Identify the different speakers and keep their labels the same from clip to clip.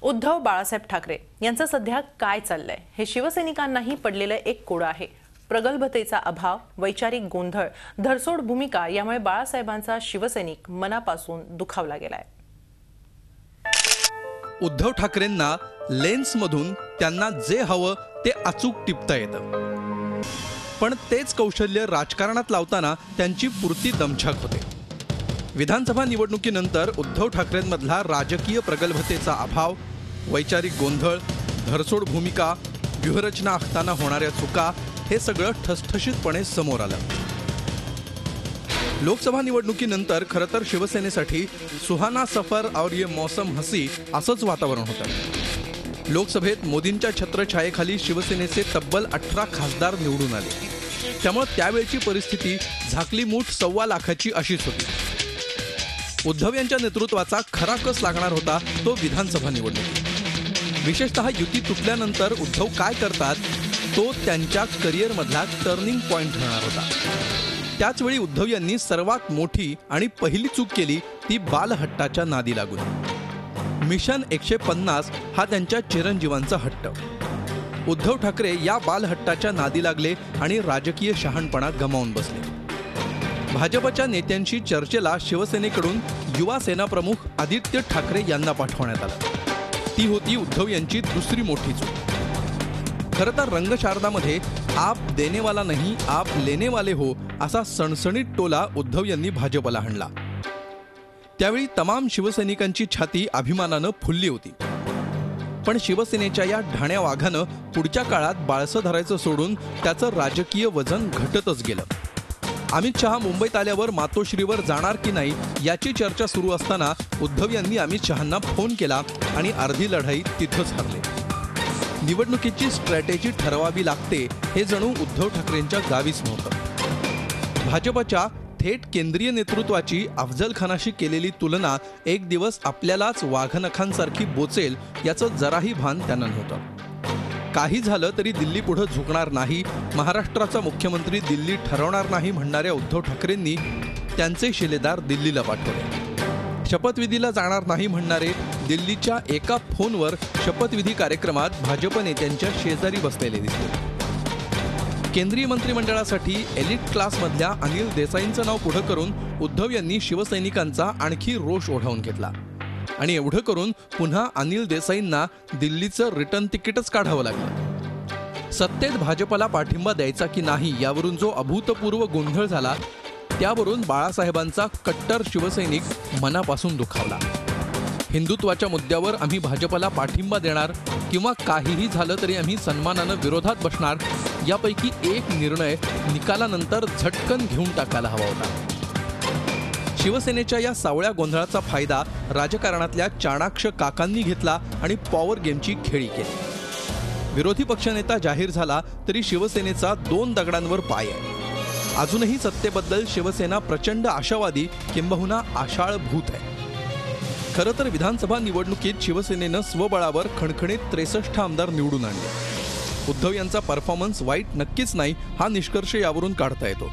Speaker 1: उद्धव बाळासाहेब ठाकरे यांचं सध्या काय चाललंय हे शिवसैनिकांनाही पडलेलं एक कोडं आहे। प्रगल्भतेचा अभाव, वैचारिक गोंधळ, धरसोड भूमिका यामुळे बाळासाहेबांचा शिवसैनिक मनापासून दुखावला गेलाय।
Speaker 2: उद्धव ठाकरेंना लेन्समधून त्यांना जे हवं ते अचूक टिपता येतं, पण तेच कौशल्य राजकारणात लावताना त्यांची पुरती दमछाक होते। विधानसभा निवडणुकीनंतर उद्धव ठाकरेंमधला राजकीय प्रगल्भतेचा अभाव, वैचारिक गोंधळ, धरसोड भूमिका, व्यूहरचना आखताना होणाऱ्या चुका हे सगळं ठसठशीतपणे समोर आलं। लोकसभा निवडणुकीनंतर खरं तर शिवसेनेसाठी सुहाना सफर और ये मौसम हसी असंच वातावरण होतं। लोकसभेत मोदींच्या छत्रछायेखाली शिवसेनेचे तब्बल 18 खासदार निवडून आले, त्यामुळे त्यावेळची परिस्थिती झाकली मूठ 1.25 लाखाची अशीच होती। उद्धव यांच्या नेतृत्वाचा खरा कस लागणार होता तो विधानसभा निवडणूक। विशेषतः युती तुटल्यानंतर उद्धव काय करतात तो त्यांच्या करिअरमधला टर्निंग पॉइंट ठरणार होता। त्याचवेळी उद्धव यांनी सर्वात मोठी आणि पहिली चूक केली ती बालहट्टाच्या नादी लागून। मिशन 150 हा त्यांच्या चिरंजीवांचा हट्ट। उद्धव ठाकरे या बालहट्टाच्या नादी लागले आणि राजकीय शहाणपणा गमावून बसले। भाजपच्या नेत्यांशी चर्चेला शिवसेनेकडून युवा सेना प्रमुख आदित्य ठाकरे यांना पाठवण्यात आलं। ती होती उद्धव यांची दुसरी मोठी चूक। खरं तर रंगशारदामध्ये आप देने वाला नहीं आप लेने वाले हो असा सणसणीत टोला उद्धव यांनी भाजपला हाणला। त्यावेळी तमाम शिवसैनिकांची छाती अभिमानानं फुलली होती। पण शिवसेनेच्या या ढाण्या वाघानं पुढच्या काळात बाळसं धरायचं सोडून त्याचं राजकीय वजन घटतच गेलं। अमित शहा मुंबईत आल्यावर मातोश्रीवर जाणार की नाही याची चर्चा सुरू असताना उद्धव यांनी अमित शहांना फोन केला आणि अर्धी लढाई तिथंच हरले। निवडणुकीची स्ट्रॅटेजी ठरवावी लागते हे जणू उद्धव ठाकरेंच्या गावीच नव्हतं। भाजपच्या थेट केंद्रीय नेतृत्वाची अफजल खानाशी केलेली तुलना एक दिवस आपल्यालाच वाघनखांसारखी बोचेल याचं जराही भान त्यांना नव्हतं। काही झालं तरी दिल्ली पुढे झुकणार नाही, महाराष्ट्राचा मुख्यमंत्री दिल्ली ठरवणार नाही म्हणणाऱ्या उद्धव ठाकरेंनी त्यांचे शिलेदार दिल्लीला पाठवले। शपथविधीला जाणार नाही म्हणणारे दिल्लीच्या एका फोनवर शपथविधी कार्यक्रमात भाजप नेत्यांच्या शेजारी बसलेले दिसले। केंद्रीय मंत्रिमंडळासाठी एलिट क्लासमधल्या अनिल देसाईंचं नाव पुढे करून उद्धव यांनी शिवसैनिकांचा आणखी रोष ओढावून घेतला आणि एवढं करून पुन्हा अनिल देसाईंना दिल्लीचं रिटर्न तिकीटच काढावं लागलं। सत्तेत भाजपला पाठिंबा द्यायचा की नाही यावरून जो अभूतपूर्व गोंधळ झाला त्यावरून बाळासाहेबांचा कट्टर शिवसैनिक मनापासून दुखावला। हिंदुत्वाच्या मुद्द्यावर आम्ही भाजपला पाठिंबा देणार किंवा काहीही झालं तरी आम्ही सन्मानानं विरोधात बसणार यापैकी एक निर्णय निकालानंतर झटकन घेऊन टाकायला हवा होता। शिवसेनेच्या या सावळ्या गोंधळाचा फायदा राजकारणातल्या चाणाक्ष काकांनी घेतला आणि पॉवर गेमची खेळी केली। विरोधी पक्षनेता जाहीर झाला तरी शिवसेनेचा 2 दगडांवर पाय आहे। अजूनही सत्तेबद्दल शिवसेना प्रचंड आशावादी किंबहुना आशाळभूत आहे। खरं तर विधानसभा निवडणुकीत शिवसेनेनं स्वबळावर खणखणीत 63 आमदार निवडून आणले। उद्धव यांचा परफॉर्मन्स वाईट नक्कीच नाही हा निष्कर्ष यावरून काढता येतो।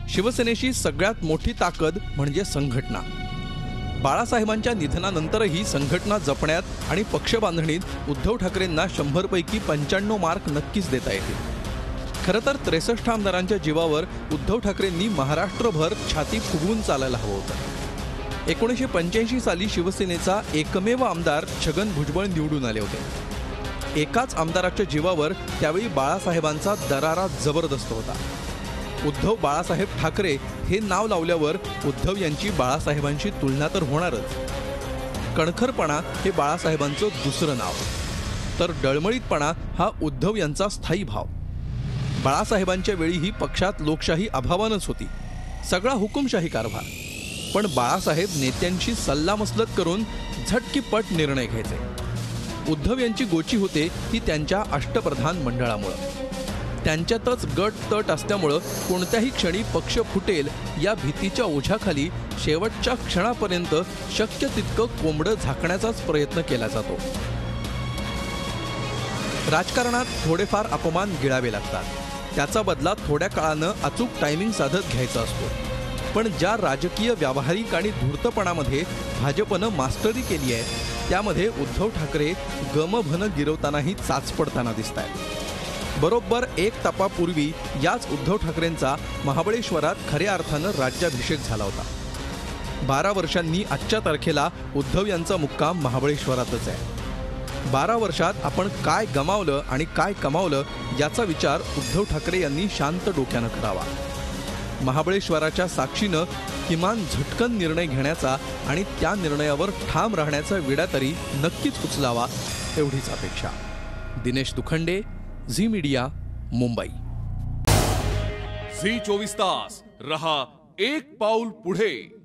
Speaker 2: शिवसेनेची सगळ्यात मोठी ताकद म्हणजे संघटना। बाळासाहेबांच्या निधनानंतरही संघटना जपण्यात आणि पक्षबांधणीत उद्धव ठाकरेंना 100 पैकी 95 मार्क नक्कीच देता येतील। खरं तर 63 आमदारांच्या जीवावर उद्धव ठाकरेंनी महाराष्ट्रभर छाती फुगवून चालायला हवं होतं। 1985 साली शिवसेनेचा एकमेव आमदार छगन भुजबळ निवडून आले होते। एकाच आमदाराच्या जीवावर त्यावेळी बाळासाहेबांचा दरारा जबरदस्त होता। उद्धव बाळासाहेब ठाकरे हे नाव लावल्यावर उद्धव यांची बाळासाहेबांशी तुलना तर होणारच। कणखरपणा हे बाळासाहेबांचं दुसरं नाव, तर डळमळीतपणा हा उद्धव यांचा स्थायी भाव। बाळासाहेबांच्या वेळीही पक्षात लोकशाही अभावानच होती, सगळा हुकुमशाही कारभार। पण बाळासाहेब नेत्यांशी सल्लामसलत करून झटकीपट निर्णय घ्यायचे। उद्धव यांची गोची होते ती त्यांच्या अष्टप्रधान मंडळामुळे। त्यांच्यातच गट तट असल्यामुळं कोणत्याही क्षणी पक्ष फुटेल या भीतीच्या ओझ्याखाली शेवटच्या क्षणापर्यंत शक्य तितकं कोंबडं झाकण्याचाच प्रयत्न केला जातो। राजकारणात थोडेफार अपमान गिळावे लागतात, त्याचा बदला थोड्या काळानं अचूक टायमिंग साधत घ्यायचा असतो। पण ज्या राजकीय व्यावहारिक आणि धूर्तपणामध्ये भाजपनं मास्टरी केली आहे त्यामध्ये उद्धव ठाकरे गमभन गिरवतानाही चाच पडताना दिसतायत। बरोबर 1 तपापूर्वी याच उद्धव ठाकरेंचा महाबळेश्वरात खऱ्या अर्थानं राज्याभिषेक झाला होता। 12 वर्षांनी आजच्या तारखेला उद्धव यांचा मुक्काम महाबळेश्वरातच आहे। 12 वर्षात आपण काय गमावलं आणि काय कमावलं याचा विचार उद्धव ठाकरे यांनी शांत डोक्यानं करावा। महाबळेश्वराच्या साक्षीनं किमान झटकन निर्णय घेण्याचा आणि त्या निर्णयावर ठाम राहण्याचा विडा तरी नक्कीच उचलावा एवढीच अपेक्षा। Dinesh Dukhande, Zee media, Mumbai.
Speaker 3: Zee 24 तास रहा एक पाऊल पुढे।